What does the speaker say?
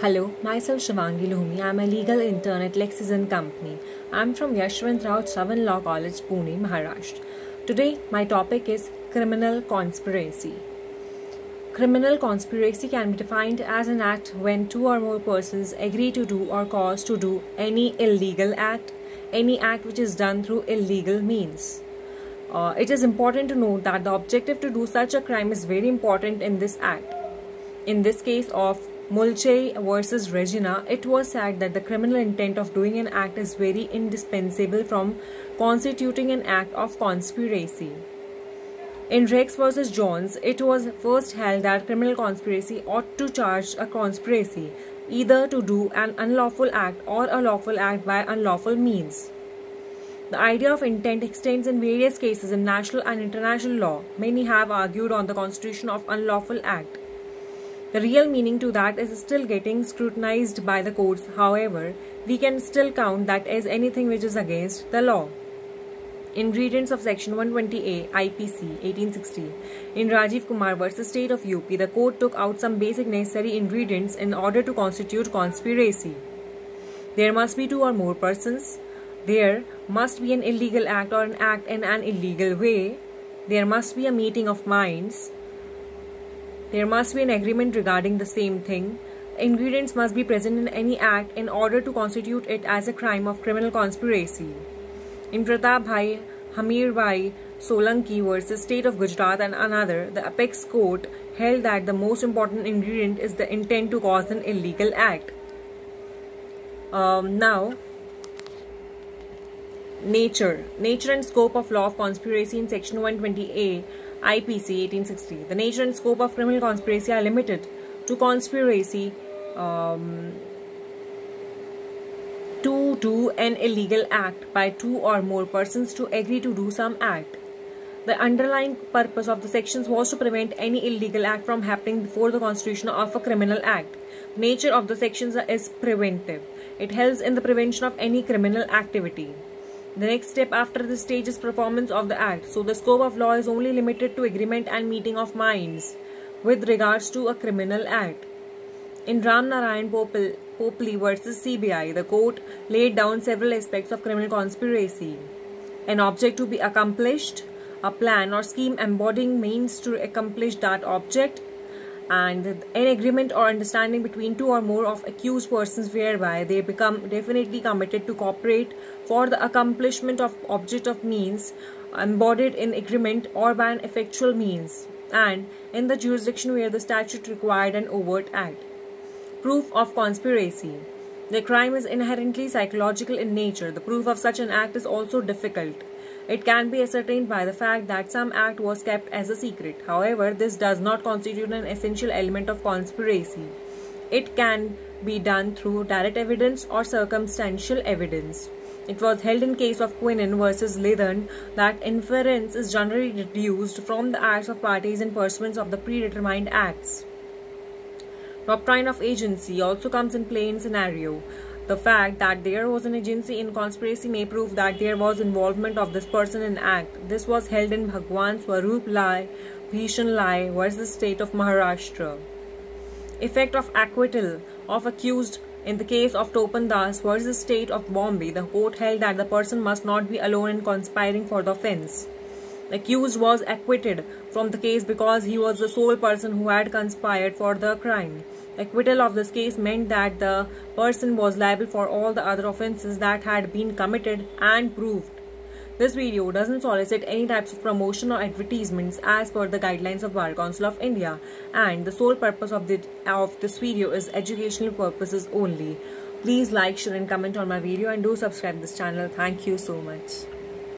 Hello, myself Shivangi Lohmi. I am a legal intern at Lexis & Company. I am from Yashwantrao Shravan Law College, Pune, Maharashtra. Today, my topic is criminal conspiracy. Criminal conspiracy can be defined as an act when two or more persons agree to do or cause to do any illegal act, any act which is done through illegal means. It is important to note that the objective to do such a crime is very important in this act. In this case of Mulcahy versus Regina, it was said that the criminal intent of doing an act is very indispensable from constituting an act of conspiracy. In Rex versus Jones, it was first held that criminal conspiracy ought to charge a conspiracy either to do an unlawful act or a lawful act by unlawful means. The idea of intent extends in various cases in national and international law. Many have argued on the constitution of unlawful act. The real meaning to that is still getting scrutinized by the courts. However, we can still count that as anything which is against the law. Ingredients of Section 120A IPC 1860. In Rajiv Kumar versus State of UP, the court took out some basic necessary ingredients in order to constitute conspiracy. There must be two or more persons. There must be an illegal act or an act in an illegal way. There must be a meeting of minds. There must be an agreement regarding the same thing. Ingredients must be present in any act in order to constitute it as a crime of criminal conspiracy. In Pratap Bhai Hamir Bhai Solanki versus State of Gujarat and another, the apex court held that the most important ingredient is the intent to cause an illegal act. Now, nature and scope of law of conspiracy in Section 120A IPC 1860. The nature and scope of criminal conspiracy are limited to conspiracy to do an illegal act by two or more persons to agree to do some act. The underlying purpose of the sections was to prevent any illegal act from happening before the constitution of a criminal act. The nature of the sections is preventive. It helps in the prevention of any criminal activity. The next step after this stage is performance of the act. So the scope of law is only limited to agreement and meeting of minds with regards to a criminal act. In Ram Narayan Popli versus CBI, the court laid down several aspects of criminal conspiracy. An object to be accomplished, a plan or scheme embodying means to accomplish that object, and an agreement or understanding between two or more of accused persons whereby they become definitely committed to cooperate for the accomplishment of object of means embodied in agreement or by an effectual means, and in the jurisdiction where the statute required an overt act. Proof of conspiracy. The crime is inherently psychological in nature. The proof of such an act is also difficult. It can be ascertained by the fact that some act was kept as a secret. However, this does not constitute an essential element of conspiracy. It can be done through direct evidence or circumstantial evidence. It was held in case of Quinlan versus Leathern that inference is generally deduced from the acts of parties in pursuance of the predetermined acts. Doctrine of agency also comes in play in scenario. The fact that there was an agency in conspiracy may prove that there was involvement of this person in act. This was held in Bhagwan Swarup Lai Bhishan Lai versus State of Maharashtra. Effect of acquittal of accused. In the case of Topan Das versus State of Bombay, the court held that the person must not be alone in conspiring for the offence. The accused was acquitted from the case because he was the sole person who had conspired for the crime. Acquittal of this case meant that the person was liable for all the other offences that had been committed and proved. This video doesn't solicit any types of promotion or advertisements as per the guidelines of Bar Council of India, and the sole purpose of this video is educational purposes only. Please like, share and comment on my video and do subscribe this channel. Thank you so much.